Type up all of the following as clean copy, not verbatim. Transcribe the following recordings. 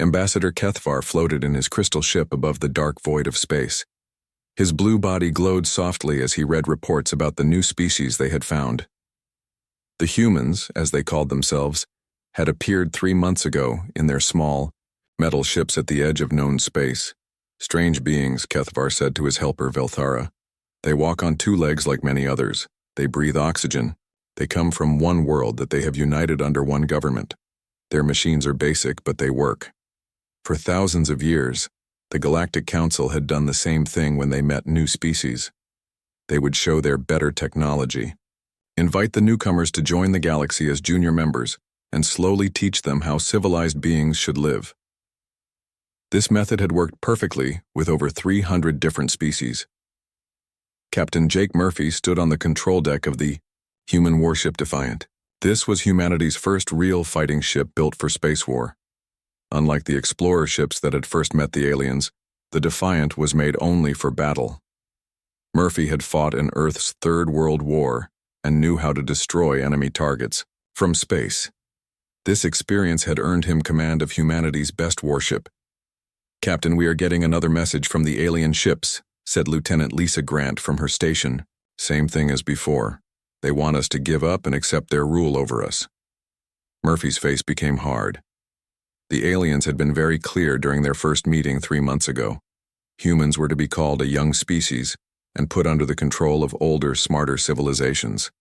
Ambassador Kethvar floated in his crystal ship above the dark void of space. His blue body glowed softly as he read reports about the new species they had found. The humans, as they called themselves, had appeared 3 months ago in their small, metal ships at the edge of known space. Strange beings, Kethvar said to his helper Velthara. They walk on 2 legs like many others. They breathe oxygen. They come from one world that they have united under one government. Their machines are basic, but they work. For thousands of years, the Galactic Council had done the same thing when they met new species. They would show their better technology, invite the newcomers to join the galaxy as junior members, and slowly teach them how civilized beings should live. This method had worked perfectly with over 300 different species. Captain Jake Murphy stood on the control deck of the human warship Defiant. This was humanity's first real fighting ship built for space war. Unlike the explorer ships that had first met the aliens, the Defiant was made only for battle. Murphy had fought in Earth's Third World War and knew how to destroy enemy targets from space. This experience had earned him command of humanity's best warship. "Captain, we are getting another message from the alien ships," said Lieutenant Lisa Grant from her station. "Same thing as before. They want us to give up and accept their rule over us." Murphy's face became hard. The aliens had been very clear during their first meeting 3 months ago. Humans were to be called a young species and put under the control of older, smarter civilizations.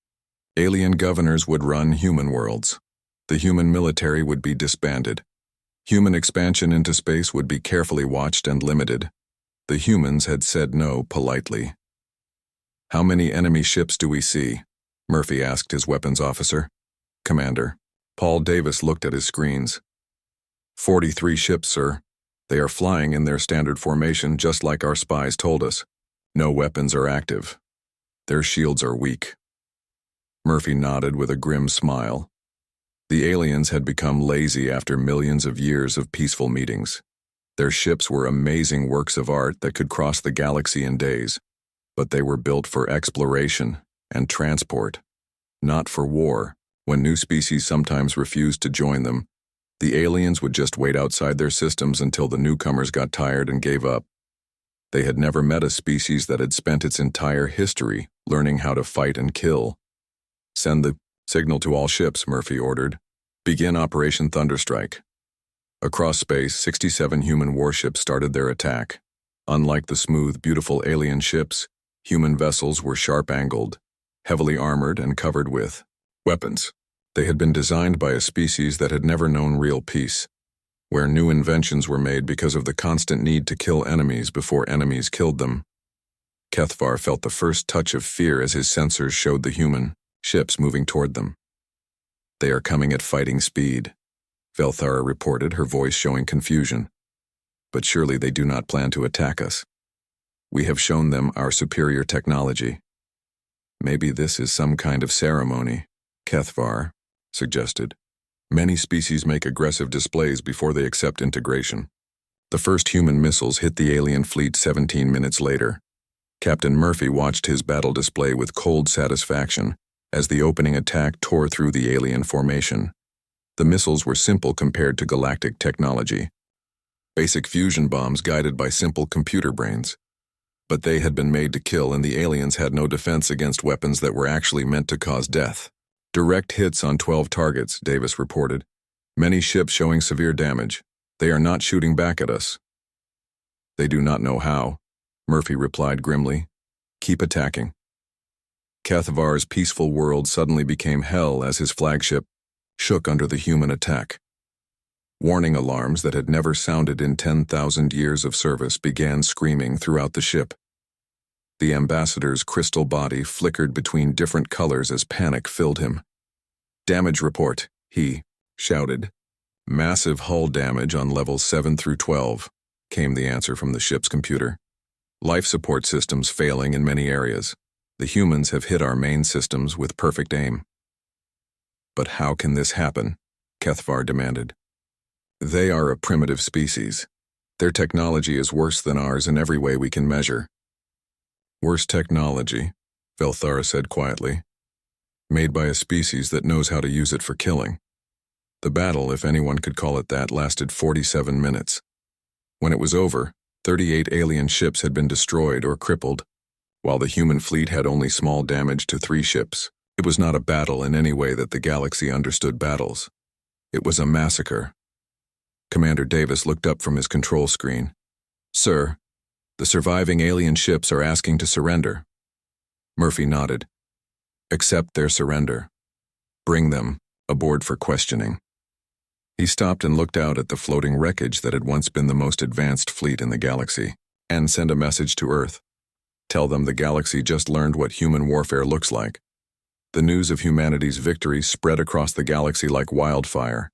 Alien governors would run human worlds. The human military would be disbanded. Human expansion into space would be carefully watched and limited. The humans had said no politely. "How many enemy ships do we see?" Murphy asked his weapons officer. "Commander." Paul Davis looked at his screens. 43 ships, sir. They are flying in their standard formation just like our spies told us. No weapons are active. Their shields are weak. Murphy nodded with a grim smile. The aliens had become lazy after millions of years of peaceful meetings. Their ships were amazing works of art that could cross the galaxy in days, but they were built for exploration and transport, not for war. When new species sometimes refused to join them, the aliens would just wait outside their systems until the newcomers got tired and gave up. They had never met a species that had spent its entire history learning how to fight and kill. "Send the signal to all ships," Murphy ordered. "Begin Operation Thunderstrike." Across space, 67 human warships started their attack. Unlike the smooth, beautiful alien ships, human vessels were sharp-angled, heavily armored, and covered with weapons. They had been designed by a species that had never known real peace, where new inventions were made because of the constant need to kill enemies before enemies killed them. Kethvar felt the first touch of fear as his sensors showed the human ships moving toward them. "They are coming at fighting speed," Velthara reported, her voice showing confusion. "But surely they do not plan to attack us. We have shown them our superior technology." "Maybe this is some kind of ceremony," Kethvar suggested. "Many species make aggressive displays before they accept integration." The first human missiles hit the alien fleet 17 minutes later. Captain Murphy watched his battle display with cold satisfaction as the opening attack tore through the alien formation. The missiles were simple compared to galactic technology. Basic fusion bombs guided by simple computer brains. But they had been made to kill, and the aliens had no defense against weapons that were actually meant to cause death. "Direct hits on 12 targets," Davis reported. "Many ships showing severe damage. They are not shooting back at us." "They do not know how," Murphy replied grimly. "Keep attacking." Kethvar's peaceful world suddenly became hell as his flagship shook under the human attack. Warning alarms that had never sounded in 10,000 years of service began screaming throughout the ship. The ambassador's crystal body flickered between different colors as panic filled him. "Damage report," he shouted. "Massive hull damage on levels 7 through 12, came the answer from the ship's computer. "Life support systems failing in many areas. The humans have hit our main systems with perfect aim." "But how can this happen?" Kethvar demanded. "They are a primitive species. Their technology is worse than ours in every way we can measure." "Worse technology," Velthara said quietly, "made by a species that knows how to use it for killing. The battle, if anyone could call it that, lasted 47 minutes. When it was over, 38 alien ships had been destroyed or crippled, while the human fleet had only small damage to 3 ships. It was not a battle in any way that the galaxy understood battles. It was a massacre. Commander Davis looked up from his control screen. "Sir, the surviving alien ships are asking to surrender." Murphy nodded. "Accept their surrender. Bring them aboard for questioning." He stopped and looked out at the floating wreckage that had once been the most advanced fleet in the galaxy, and sent a message to Earth. Tell them the galaxy just learned what human warfare looks like. The news of humanity's victory spread across the galaxy like wildfire.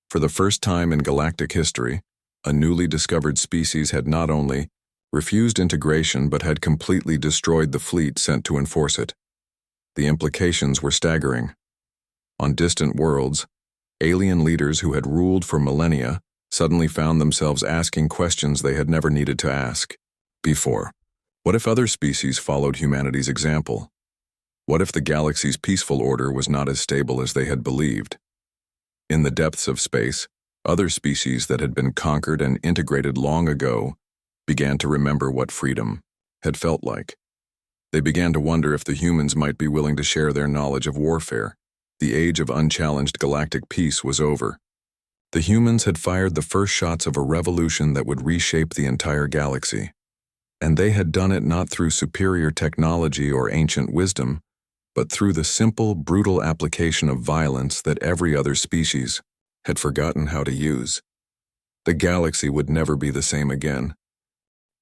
For the first time in galactic history, a newly discovered species had not only refused integration but had completely destroyed the fleet sent to enforce it. The implications were staggering. On distant worlds, alien leaders who had ruled for millennia suddenly found themselves asking questions they had never needed to ask before. What if other species followed humanity's example? What if the galaxy's peaceful order was not as stable as they had believed? In the depths of space, other species that had been conquered and integrated long ago began to remember what freedom had felt like. They began to wonder if the humans might be willing to share their knowledge of warfare. The age of unchallenged galactic peace was over. The humans had fired the first shots of a revolution that would reshape the entire galaxy. And they had done it not through superior technology or ancient wisdom, but through the simple, brutal application of violence that every other species had forgotten how to use. The galaxy would never be the same again.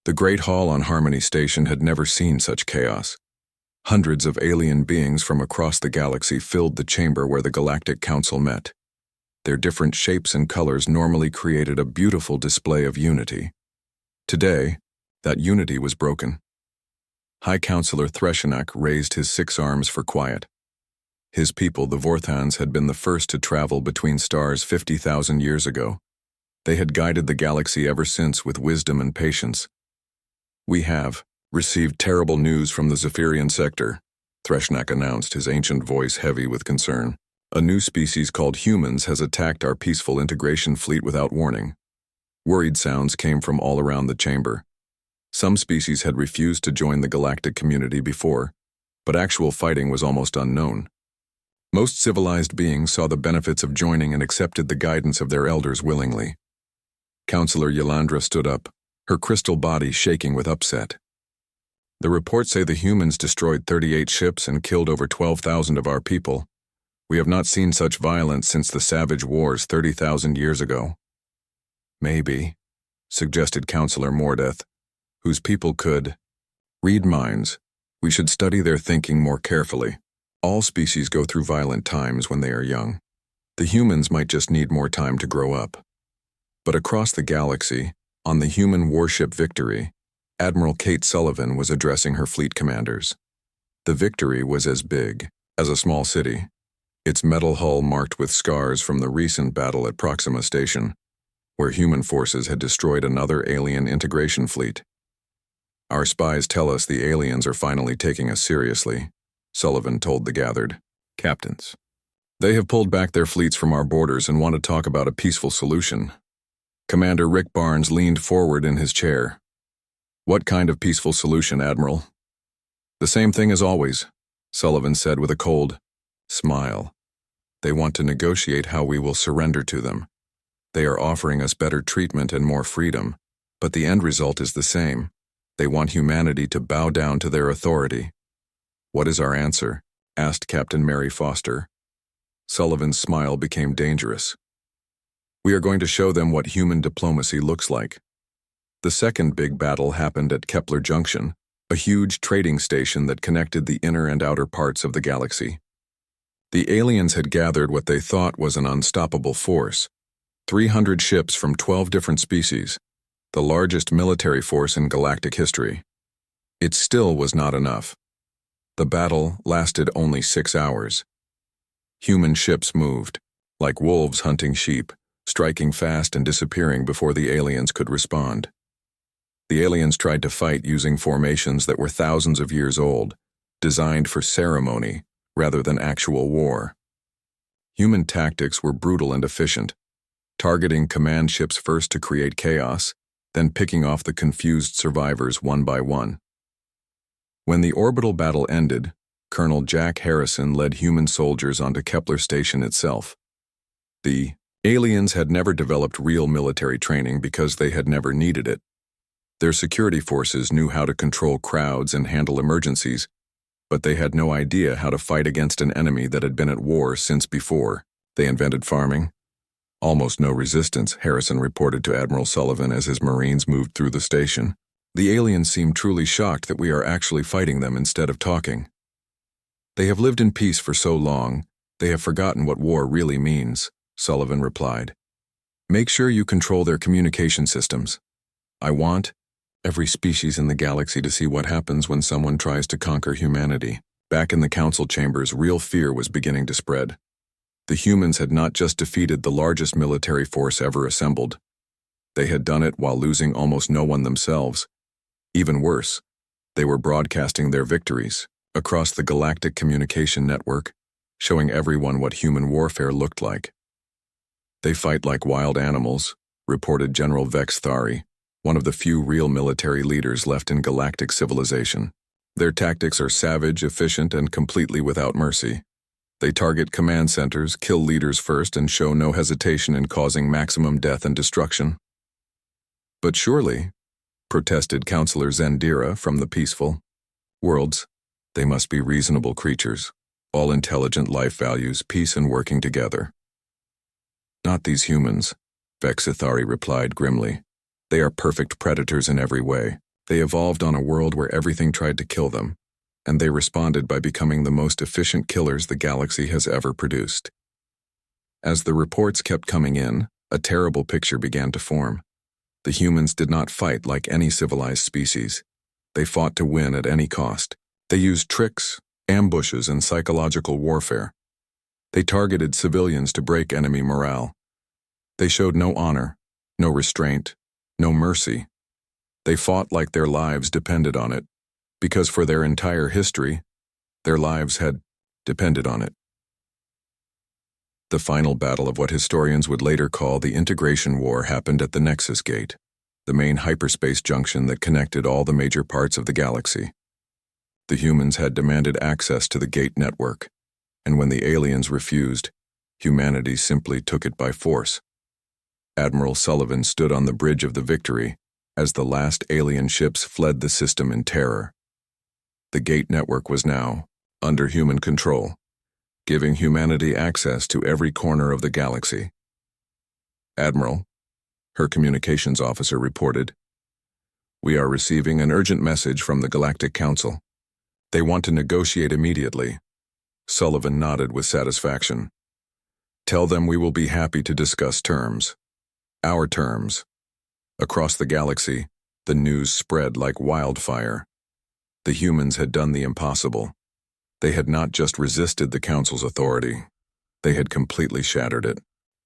The Great Hall on Harmony Station had never seen such chaos. Hundreds of alien beings from across the galaxy filled the chamber where the Galactic Council met. Their different shapes and colors normally created a beautiful display of unity. Today, that unity was broken. High Counselor Threshenak raised his 6 arms for quiet. His people, the Vorthans, had been the first to travel between stars 50,000 years ago. They had guided the galaxy ever since with wisdom and patience. "We have received terrible news from the Zephyrian sector," Threshenak announced, his ancient voice heavy with concern. "A new species called humans has attacked our peaceful integration fleet without warning." Worried sounds came from all around the chamber. Some species had refused to join the galactic community before, but actual fighting was almost unknown. Most civilized beings saw the benefits of joining and accepted the guidance of their elders willingly. Counselor Yelandra stood up, her crystal body shaking with upset. "The reports say the humans destroyed 38 ships and killed over 12,000 of our people. We have not seen such violence since the Savage Wars 30,000 years ago." "Maybe," suggested Counselor Mordeth, "whose people could read minds. We should study their thinking more carefully. All species go through violent times when they are young. The humans might just need more time to grow up." But across the galaxy, on the human warship Victory, Admiral Kate Sullivan was addressing her fleet commanders. The Victory was as big as a small city, its metal hull marked with scars from the recent battle at Proxima Station, where human forces had destroyed another alien integration fleet. "Our spies tell us the aliens are finally taking us seriously," Sullivan told the gathered captains. "They have pulled back their fleets from our borders and want to talk about a peaceful solution." Commander Rick Barnes leaned forward in his chair. "What kind of peaceful solution, Admiral?" "The same thing as always," Sullivan said with a cold smile. "They want to negotiate how we will surrender to them. They are offering us better treatment and more freedom, but the end result is the same. They want humanity to bow down to their authority." "What is our answer?" asked Captain Mary Foster. Sullivan's smile became dangerous. "We are going to show them what human diplomacy looks like." The second big battle happened at Kepler Junction, a huge trading station that connected the inner and outer parts of the galaxy. The aliens had gathered what they thought was an unstoppable force, 300 ships from 12 different species, the largest military force in galactic history. It still was not enough. The battle lasted only 6 hours. Human ships moved, like wolves hunting sheep, striking fast and disappearing before the aliens could respond. The aliens tried to fight using formations that were thousands of years old, designed for ceremony rather than actual war. Human tactics were brutal and efficient, targeting command ships first to create chaos, then picking off the confused survivors one by one. When the orbital battle ended, Colonel Jack Harrison led human soldiers onto Kepler Station itself. The aliens had never developed real military training because they had never needed it. Their security forces knew how to control crowds and handle emergencies, but they had no idea how to fight against an enemy that had been at war since before they invented farming. Almost no resistance, Harrison reported to Admiral Sullivan as his Marines moved through the station. The aliens seem truly shocked that we are actually fighting them instead of talking. They have lived in peace for so long, they have forgotten what war really means, Sullivan replied. Make sure you control their communication systems. I want every species in the galaxy to see what happens when someone tries to conquer humanity. Back in the council chambers, real fear was beginning to spread. The humans had not just defeated the largest military force ever assembled. They had done it while losing almost no one themselves. Even worse, they were broadcasting their victories across the galactic communication network, showing everyone what human warfare looked like. They fight like wild animals, reported General Vex Thari, one of the few real military leaders left in galactic civilization. Their tactics are savage, efficient, and completely without mercy. They target command centers, kill leaders first, and show no hesitation in causing maximum death and destruction. But surely, protested Counselor Zendira from the peaceful worlds, they must be reasonable creatures, all intelligent life values, peace and working together. Not these humans, Vex Thari replied grimly. They are perfect predators in every way. They evolved on a world where everything tried to kill them, and they responded by becoming the most efficient killers the galaxy has ever produced. As the reports kept coming in, a terrible picture began to form. The humans did not fight like any civilized species. They fought to win at any cost. They used tricks, ambushes, and psychological warfare. They targeted civilians to break enemy morale. They showed no honor, no restraint, no mercy. They fought like their lives depended on it, because for their entire history, their lives had depended on it. The final battle of what historians would later call the Integration War happened at the Nexus Gate, the main hyperspace junction that connected all the major parts of the galaxy. The humans had demanded access to the gate network, and when the aliens refused, humanity simply took it by force. Admiral Sullivan stood on the bridge of the Victory as the last alien ships fled the system in terror. The gate network was now under human control, giving humanity access to every corner of the galaxy. Admiral, her communications officer reported, "We are receiving an urgent message from the Galactic Council. They want to negotiate immediately." Sullivan nodded with satisfaction. "Tell them we will be happy to discuss terms. Our terms." Across the galaxy, the news spread like wildfire. The humans had done the impossible. They had not just resisted the Council's authority, they had completely shattered it.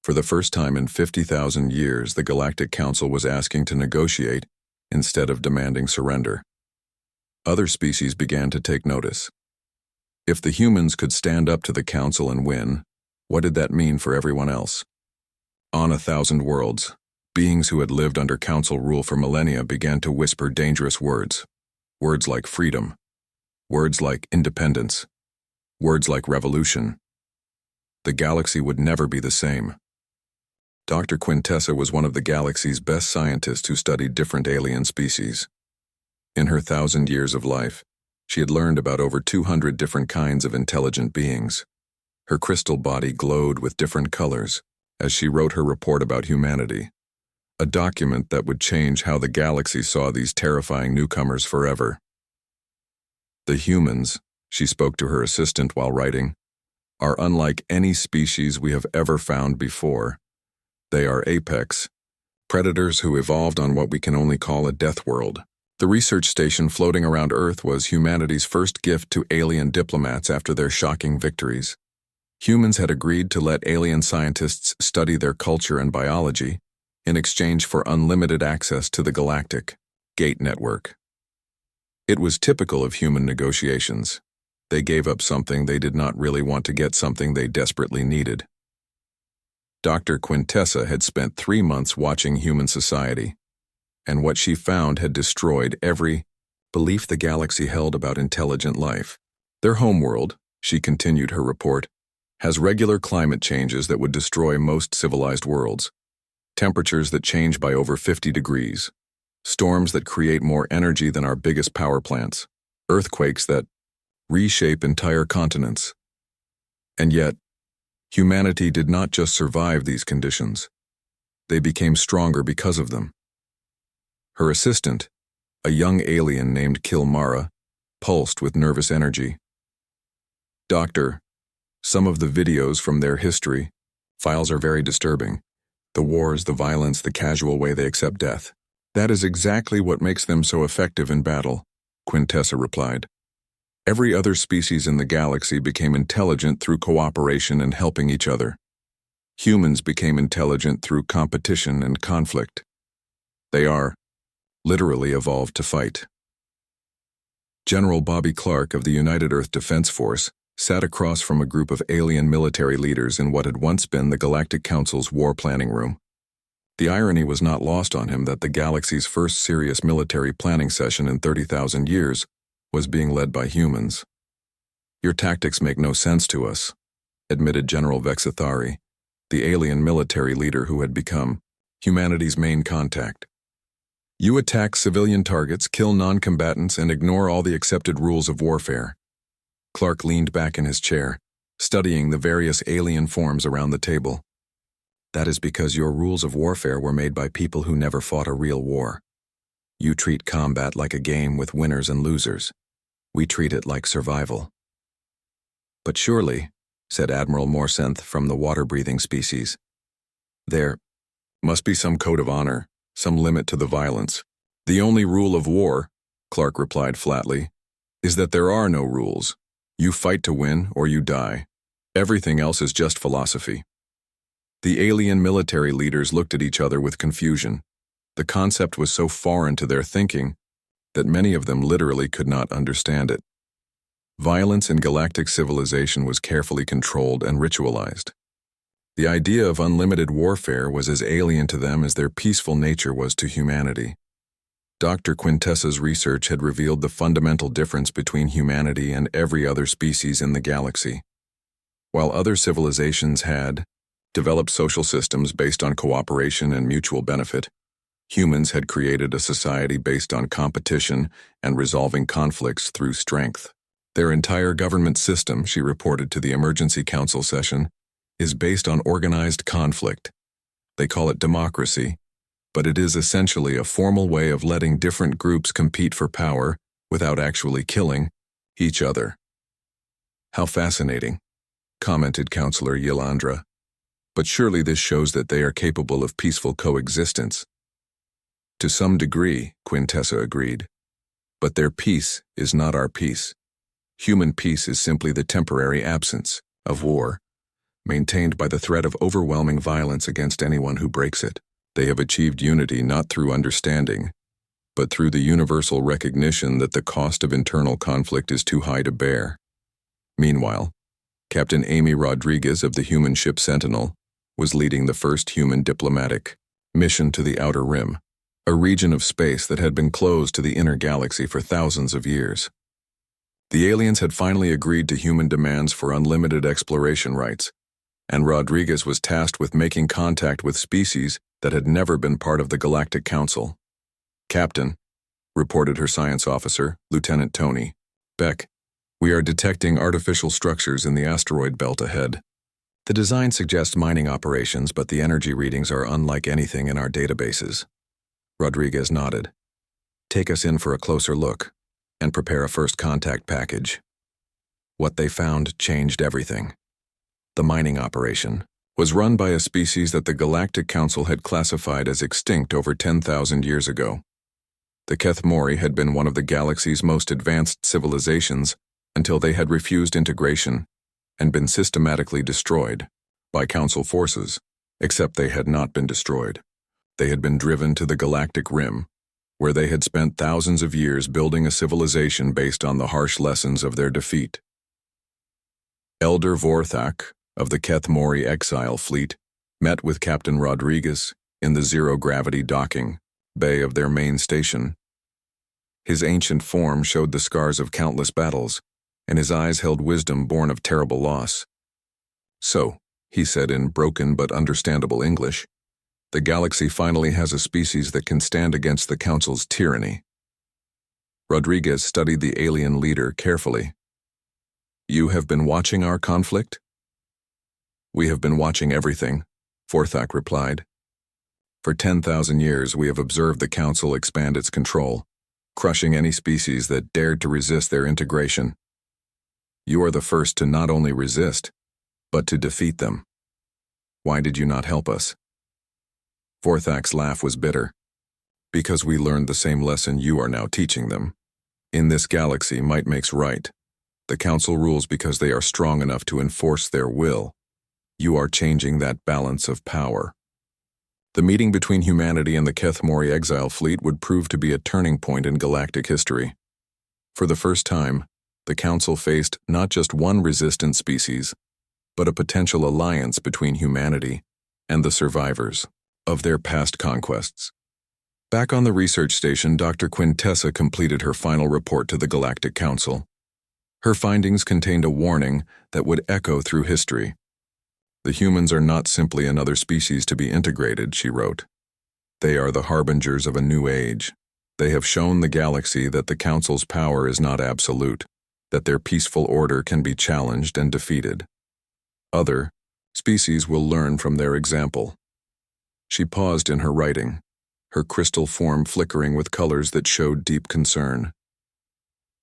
For the first time in 50,000 years, the Galactic Council was asking to negotiate instead of demanding surrender. Other species began to take notice. If the humans could stand up to the Council and win, what did that mean for everyone else? On 1,000 worlds, beings who had lived under Council rule for millennia began to whisper dangerous words. Words like freedom. Words like independence. Words like revolution. The galaxy would never be the same. Dr. Quintessa was one of the galaxy's best scientists who studied different alien species. In her 1,000 years of life, she had learned about over 200 different kinds of intelligent beings. Her crystal body glowed with different colors as she wrote her report about humanity, a document that would change how the galaxy saw these terrifying newcomers forever. The humans, she spoke to her assistant while writing, are unlike any species we have ever found before. They are apex, predators who evolved on what we can only call a death world. The research station floating around Earth was humanity's first gift to alien diplomats after their shocking victories. Humans had agreed to let alien scientists study their culture and biology in exchange for unlimited access to the galactic gate network. It was typical of human negotiations. They gave up something they did not really want to get something they desperately needed. Dr. Quintessa had spent 3 months watching human society, and what she found had destroyed every belief the galaxy held about intelligent life. Their homeworld, she continued her report, has regular climate changes that would destroy most civilized worlds. Temperatures that change by over 50 degrees. Storms that create more energy than our biggest power plants. Earthquakes that reshape entire continents. And yet, humanity did not just survive these conditions. They became stronger because of them. Her assistant, a young alien named Kilmara, pulsed with nervous energy. Doctor, some of the videos from their history, files are very disturbing. The wars, the violence, the casual way they accept death. That is exactly what makes them so effective in battle, Quintessa replied. Every other species in the galaxy became intelligent through cooperation and helping each other. Humans became intelligent through competition and conflict. They are, literally evolved to fight. General Bobby Clark of the United Earth Defense Force sat across from a group of alien military leaders in what had once been the Galactic Council's war planning room. The irony was not lost on him that the galaxy's first serious military planning session in 30,000 years was being led by humans. Your tactics make no sense to us, admitted General Vexithari, the alien military leader who had become humanity's main contact. You attack civilian targets, kill non-combatants, and ignore all the accepted rules of warfare. Clark leaned back in his chair, studying the various alien forms around the table. That is because your rules of warfare were made by people who never fought a real war. You treat combat like a game with winners and losers. We treat it like survival. But surely, said Admiral Morsenth from the water-breathing species, there must be some code of honor, some limit to the violence. The only rule of war, Clark replied flatly, is that there are no rules. You fight to win or you die. Everything else is just philosophy. The alien military leaders looked at each other with confusion. The concept was so foreign to their thinking that many of them literally could not understand it. Violence in galactic civilization was carefully controlled and ritualized. The idea of unlimited warfare was as alien to them as their peaceful nature was to humanity. Dr. Quintessa's research had revealed the fundamental difference between humanity and every other species in the galaxy. While other civilizations had developed social systems based on cooperation and mutual benefit, humans had created a society based on competition and resolving conflicts through strength. Their entire government system, she reported to the Emergency Council session, is based on organized conflict. They call it democracy, but it is essentially a formal way of letting different groups compete for power without actually killing each other. How fascinating, commented Counselor Yilandra. But surely this shows that they are capable of peaceful coexistence. To some degree, Quintessa agreed. But their peace is not our peace. Human peace is simply the temporary absence of war, maintained by the threat of overwhelming violence against anyone who breaks it. They have achieved unity not through understanding, but through the universal recognition that the cost of internal conflict is too high to bear. Meanwhile, Captain Amy Rodriguez of the human ship Sentinel was leading the first human diplomatic mission to the Outer Rim, a region of space that had been closed to the inner galaxy for thousands of years. The aliens had finally agreed to human demands for unlimited exploration rights, and Rodriguez was tasked with making contact with species that had never been part of the Galactic Council. Captain, reported her science officer, Lieutenant Tony Beck, we are detecting artificial structures in the asteroid belt ahead. The design suggests mining operations, but the energy readings are unlike anything in our databases. Rodriguez nodded. Take us in for a closer look and prepare a first contact package. What they found changed everything. The mining operation was run by a species that the Galactic Council had classified as extinct over 10,000 years ago. The Kethmori had been one of the galaxy's most advanced civilizations until they had refused integration and been systematically destroyed by Council forces, except they had not been destroyed. They had been driven to the Galactic Rim, where they had spent thousands of years building a civilization based on the harsh lessons of their defeat. Elder Vorthak, of the Kethmori exile fleet, met with Captain Rodriguez in the zero-gravity docking bay of their main station. His ancient form showed the scars of countless battles, and his eyes held wisdom born of terrible loss. "So," he said in broken but understandable English, "the galaxy finally has a species that can stand against the Council's tyranny." Rodriguez studied the alien leader carefully. "You have been watching our conflict?" "We have been watching everything," Forthak replied. "For 10,000 years we have observed the Council expand its control, crushing any species that dared to resist their integration. You are the first to not only resist, but to defeat them. Why did you not help us?" Forthak's laugh was bitter. "Because we learned the same lesson you are now teaching them. In this galaxy, might makes right. The Council rules because they are strong enough to enforce their will. You are changing that balance of power." The meeting between humanity and the Kethmori exile fleet would prove to be a turning point in galactic history. For the first time, the Council faced not just one resistant species, but a potential alliance between humanity and the survivors of their past conquests. Back on the research station, Dr. Quintessa completed her final report to the Galactic Council. Her findings contained a warning that would echo through history. "The humans are not simply another species to be integrated," she wrote. "They are the harbingers of a new age. They have shown the galaxy that the Council's power is not absolute, that their peaceful order can be challenged and defeated. Other species will learn from their example." She paused in her writing, her crystal form flickering with colors that showed deep concern.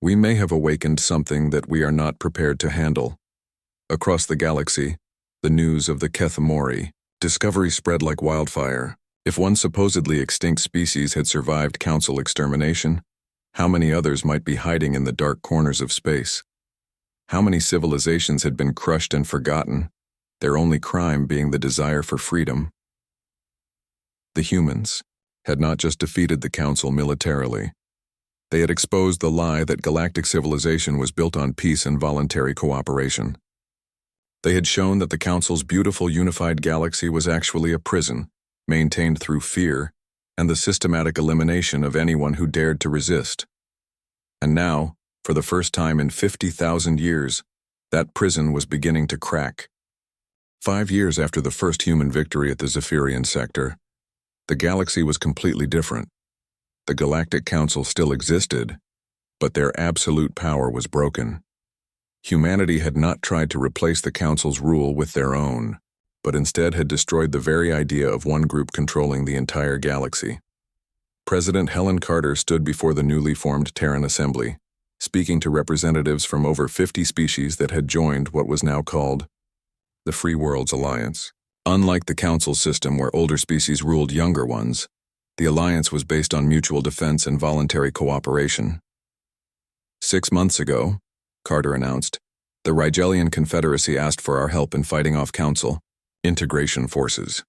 "We may have awakened something that we are not prepared to handle." Across the galaxy, the news of the Kethmori discovery spread like wildfire. If one supposedly extinct species had survived Council extermination, how many others might be hiding in the dark corners of space? How many civilizations had been crushed and forgotten, their only crime being the desire for freedom? The humans had not just defeated the Council militarily. They had exposed the lie that galactic civilization was built on peace and voluntary cooperation. They had shown that the Council's beautiful unified galaxy was actually a prison, maintained through fear and the systematic elimination of anyone who dared to resist. And now, for the first time in 50,000 years, that prison was beginning to crack. 5 years after the first human victory at the Zephyrian sector, the galaxy was completely different. The Galactic Council still existed, but their absolute power was broken. Humanity had not tried to replace the Council's rule with their own, but instead had destroyed the very idea of one group controlling the entire galaxy. President Helen Carter stood before the newly formed Terran Assembly, speaking to representatives from over 50 species that had joined what was now called the Free Worlds Alliance. Unlike the Council system where older species ruled younger ones, the alliance was based on mutual defense and voluntary cooperation. 6 months ago, Carter announced, the Rigelian Confederacy asked for our help in fighting off Council integration forces.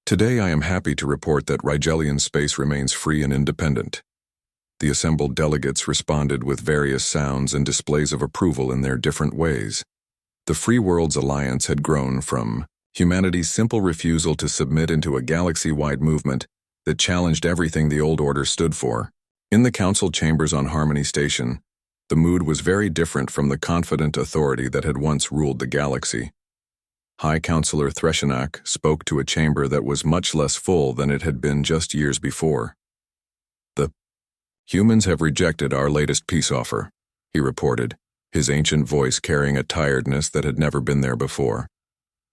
Today I am happy to report that Rigelian space remains free and independent. The assembled delegates responded with various sounds and displays of approval in their different ways. The Free Worlds Alliance had grown from humanity's simple refusal to submit into a galaxy-wide movement that challenged everything the old order stood for. In the Council chambers on Harmony Station, the mood was very different from the confident authority that had once ruled the galaxy. High Counselor Threshenak spoke to a chamber that was much less full than it had been just years before. The humans have rejected our latest peace offer, he reported, his ancient voice carrying a tiredness that had never been there before.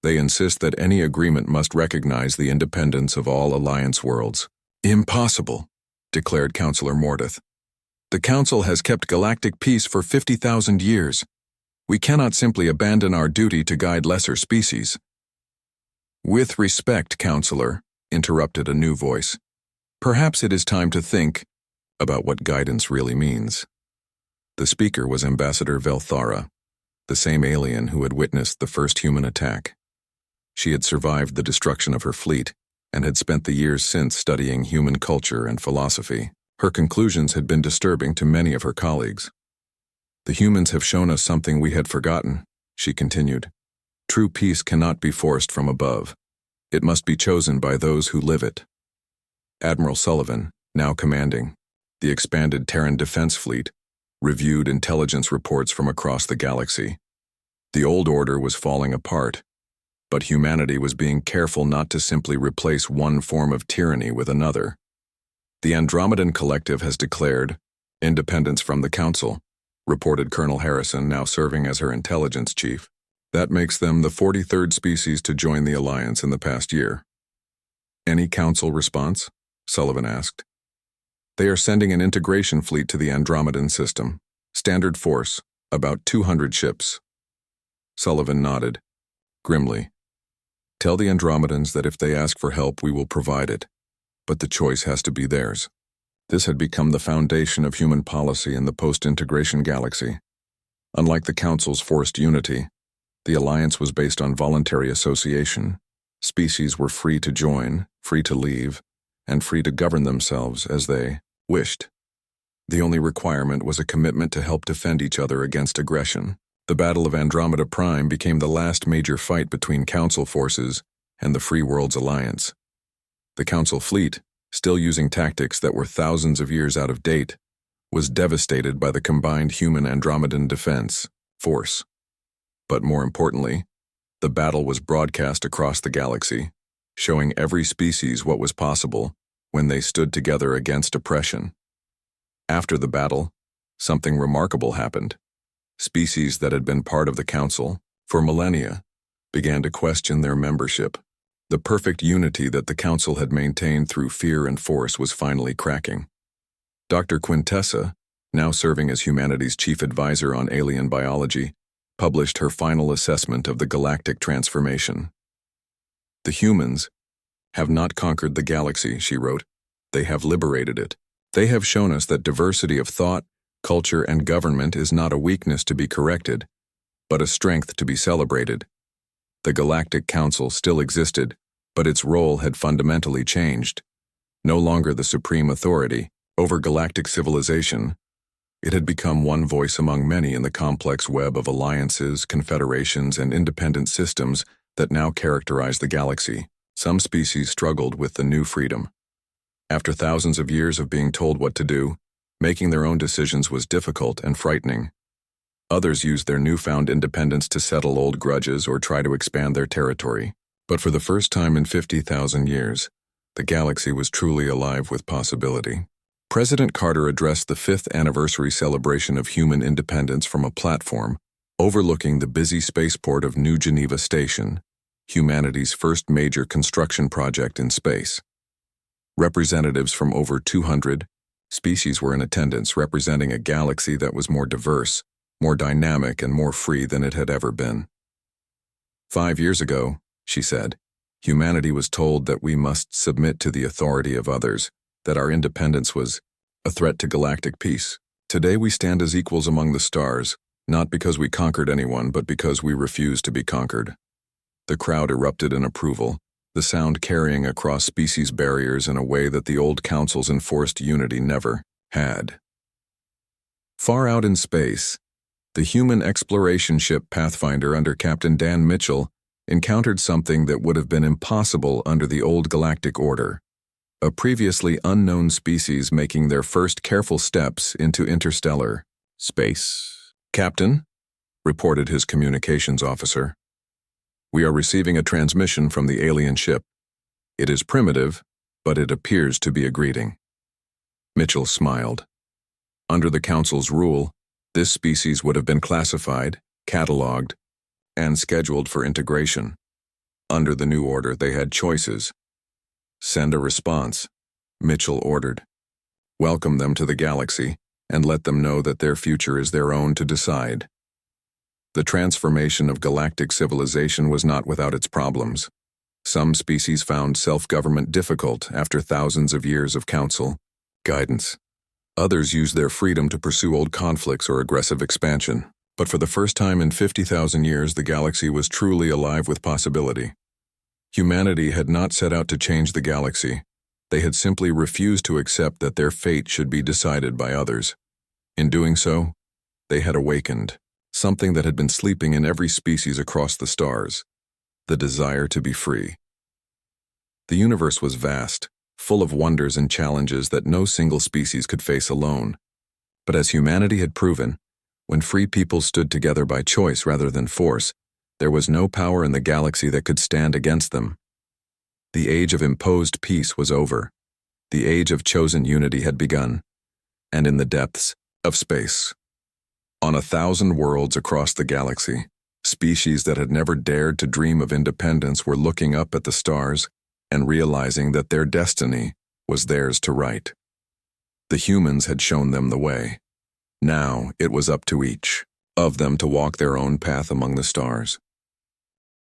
They insist that any agreement must recognize the independence of all Alliance worlds. Impossible, declared Counselor Mordeth. The Council has kept galactic peace for 50,000 years. We cannot simply abandon our duty to guide lesser species. With respect, Counselor, interrupted a new voice, perhaps it is time to think about what guidance really means. The speaker was Ambassador Velthara, the same alien who had witnessed the first human attack. She had survived the destruction of her fleet and had spent the years since studying human culture and philosophy. Her conclusions had been disturbing to many of her colleagues. The humans have shown us something we had forgotten, she continued. True peace cannot be forced from above. It must be chosen by those who live it. Admiral Sullivan, now commanding the expanded Terran Defense Fleet, reviewed intelligence reports from across the galaxy. The old order was falling apart, but humanity was being careful not to simply replace one form of tyranny with another. The Andromedan Collective has declared independence from the Council, reported Colonel Harrison, now serving as her intelligence chief. That makes them the 43rd species to join the Alliance in the past year. Any Council response? Sullivan asked. They are sending an integration fleet to the Andromedan system. Standard force, about 200 ships. Sullivan nodded, grimly. Tell the Andromedans that if they ask for help, we will provide it. But the choice has to be theirs. This had become the foundation of human policy in the post-integration galaxy. Unlike the Council's forced unity, the Alliance was based on voluntary association. Species were free to join, free to leave, and free to govern themselves as they wished. The only requirement was a commitment to help defend each other against aggression. The Battle of Andromeda Prime became the last major fight between Council forces and the Free Worlds Alliance. The Council fleet, still using tactics that were thousands of years out of date, was devastated by the combined human Andromedan defense force. But more importantly, the battle was broadcast across the galaxy, showing every species what was possible when they stood together against oppression. After the battle, something remarkable happened. Species that had been part of the Council for millennia began to question their membership. The perfect unity that the Council had maintained through fear and force was finally cracking. Dr. Quintessa, now serving as humanity's chief advisor on alien biology, published her final assessment of the galactic transformation. The humans have not conquered the galaxy, she wrote. They have liberated it. They have shown us that diversity of thought, culture, and government is not a weakness to be corrected, but a strength to be celebrated. The Galactic Council still existed, but its role had fundamentally changed. No longer the supreme authority over galactic civilization, it had become one voice among many in the complex web of alliances, confederations, and independent systems that now characterize the galaxy. Some species struggled with the new freedom. After thousands of years of being told what to do, making their own decisions was difficult and frightening. Others used their newfound independence to settle old grudges or try to expand their territory. But for the first time in 50,000 years, the galaxy was truly alive with possibility. President Carter addressed the 5th anniversary celebration of human independence from a platform overlooking the busy spaceport of New Geneva Station, humanity's first major construction project in space. Representatives from over 200 species were in attendance, representing a galaxy that was more diverse, more dynamic, and more free than it had ever been. 5 years ago, she said, humanity was told that we must submit to the authority of others, that our independence was a threat to galactic peace. Today we stand as equals among the stars, not because we conquered anyone, but because we refused to be conquered. The crowd erupted in approval, the sound carrying across species barriers in a way that the old Council's enforced unity never had. Far out in space, the human exploration ship Pathfinder under Captain Dan Mitchell encountered something that would have been impossible under the old galactic order. A previously unknown species making their first careful steps into interstellar space. Captain, reported his communications officer, we are receiving a transmission from the alien ship. It is primitive, but it appears to be a greeting. Mitchell smiled. Under the Council's rule, this species would have been classified, catalogued, and scheduled for integration. Under the new order, they had choices. Send a response, Mitchell ordered. Welcome them to the galaxy, and let them know that their future is their own to decide. The transformation of galactic civilization was not without its problems. Some species found self-government difficult after thousands of years of council guidance. Others used their freedom to pursue old conflicts or aggressive expansion. But for the first time in 50,000 years, the galaxy was truly alive with possibility. Humanity had not set out to change the galaxy. They had simply refused to accept that their fate should be decided by others. In doing so, they had awakened something that had been sleeping in every species across the stars: the desire to be free. The universe was vast, full of wonders and challenges that no single species could face alone. But as humanity had proven, when free people stood together by choice rather than force, there was no power in the galaxy that could stand against them. The age of imposed peace was over. The age of chosen unity had begun. And in the depths of space, on 1,000 worlds across the galaxy, species that had never dared to dream of independence were looking up at the stars and realizing that their destiny was theirs to write. The humans had shown them the way. Now it was up to each of them to walk their own path among the stars.